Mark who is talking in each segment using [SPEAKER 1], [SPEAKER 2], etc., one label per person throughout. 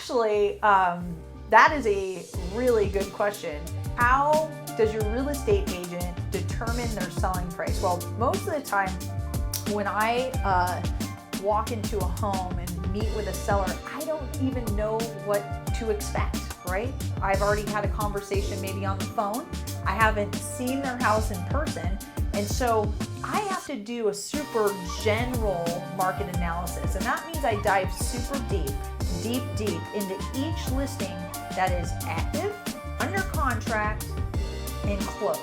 [SPEAKER 1] actually, that is a really good question. How does your real estate agent determine their selling price? Well, most of the time when I walk into a home and meet with a seller, I don't even know what to expect, right? I've already had a conversation maybe on the phone. I haven't seen their house in person. And so I have to do a super general market analysis. And that means I dive super deep into each listing that is active, under contract, and closed.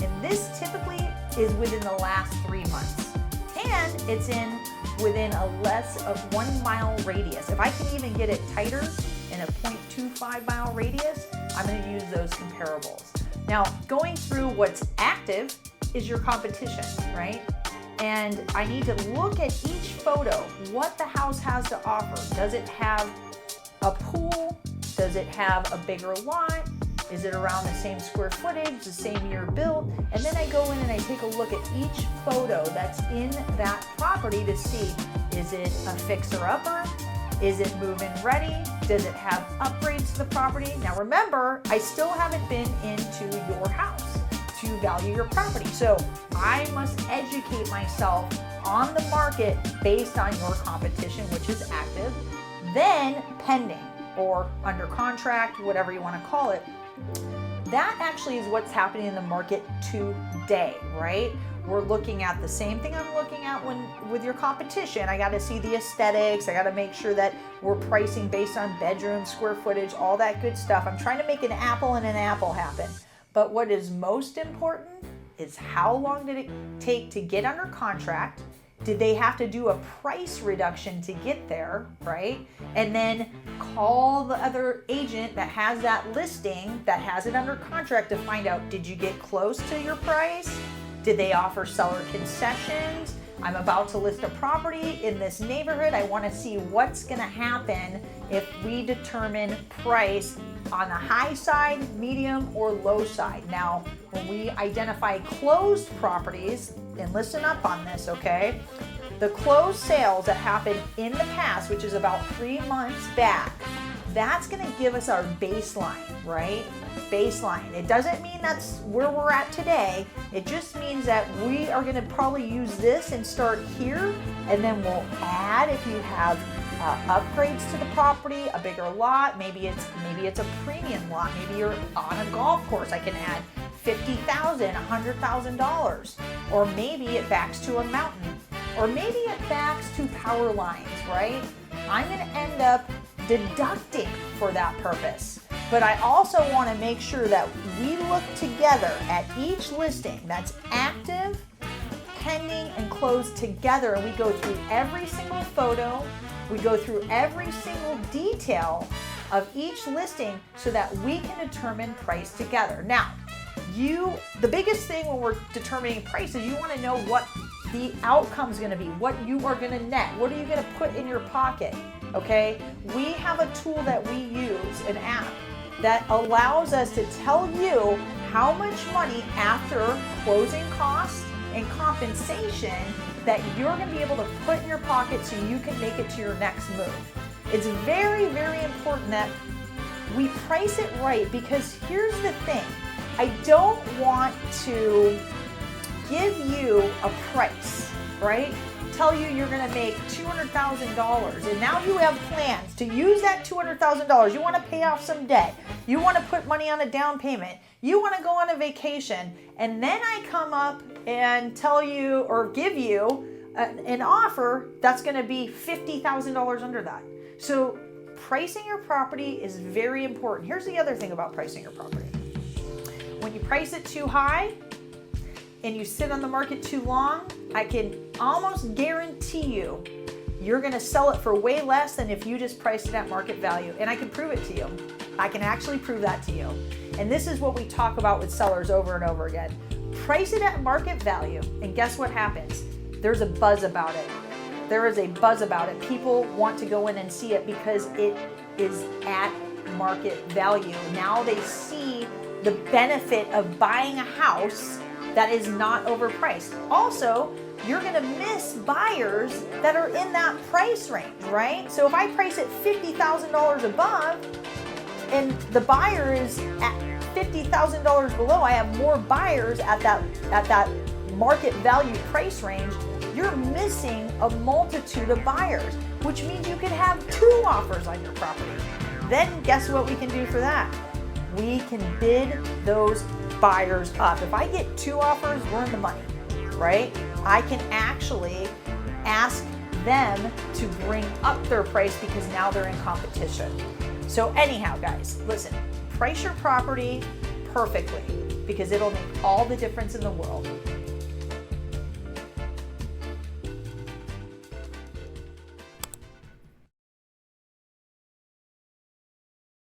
[SPEAKER 1] And this typically is within the last 3 months. And it's within a less of 1 mile radius. If I can even get it tighter in a 0.25 mile radius, I'm going to use those comparables. Now, going through what's active is your competition, right? And I need to look at each photo, what the house has to offer. Does it have a pool? Does it have a bigger lot? Is it around the same square footage, the same year built? And then I go in and I take a look at each photo that's in that property to see, is it a fixer-upper? Is it move-in ready? Does it have upgrades to the property? Now remember, I still haven't been into your house to value your property. So I must educate myself on the market based on your competition, which is active, then pending or under contract, whatever you want to call it. That actually is what's happening in the market today, right? We're looking at the same thing I'm looking at with your competition. I got to see the aesthetics. I got to make sure that we're pricing based on bedroom, square footage, all that good stuff. I'm trying to make an apple and an apple happen. But what is most important is how long did it take to get under contract? Did they have to do a price reduction to get there, right? And then call the other agent that has that listing, that has it under contract, to find out, did you get close to your price? Did they offer seller concessions? I'm about to list a property in this neighborhood. I want to see what's going to happen if we determine price on the high side, medium, or low side. Now, when we identify closed properties, and listen up on this, okay? The closed sales that happened in the past, which is about 3 months back, that's going to give us our baseline, right? Baseline. It doesn't mean that's where we're at today. It just means that we are going to probably use this and start here, and then we'll add if you have upgrades to the property, a bigger lot. Maybe it's a premium lot. Maybe you're on a golf course. I can add $50,000, $100,000, or maybe it backs to a mountain, or maybe it backs to power lines, right? I'm going to end up deducting for that purpose. But I also want to make sure that we look together at each listing that's active, pending, and closed together, and we go through every single photo, we go through every single detail of each listing so that we can determine price together. Now, the biggest thing when we're determining price is you want to know what the outcome is going to be, what you are going to net, what are you going to put in your pocket, okay? We have a tool that we use, an app, that allows us to tell you how much money after closing costs and compensation that you're going to be able to put in your pocket so you can make it to your next move. It's very, very important that we price it right, because here's the thing. I don't want to give you a price, right? Tell you you're going to make $200,000, and now you have plans to use that $200,000. You want to pay off some debt. You want to put money on a down payment. You want to go on a vacation, and then I come up and tell you or give you an offer that's going to be $50,000 under that. So pricing your property is very important. Here's the other thing about pricing your property. When you price it too high and you sit on the market too long, I can almost guarantee you you're going to sell it for way less than if you just priced it at market value. And I can prove it to you. I can actually prove that to you. And this is what we talk about with sellers over and over again. Price it at market value, and guess what happens? There's a buzz about it. There is a buzz about it. People want to go in and see it because it is at market value. Now they see the benefit of buying a house that is not overpriced. Also, you're gonna miss buyers that are in that price range, right? So if I price it $50,000 above and the buyer is at $50,000 below, I have more buyers at that market value price range, you're missing a multitude of buyers, which means you could have 2 offers on your property. Then guess what we can do for that? We can bid those buyers up. If I get 2 offers, we're in the money, right? I can actually ask them to bring up their price because now they're in competition. So anyhow, guys, listen, price your property perfectly because it'll make all the difference in the world.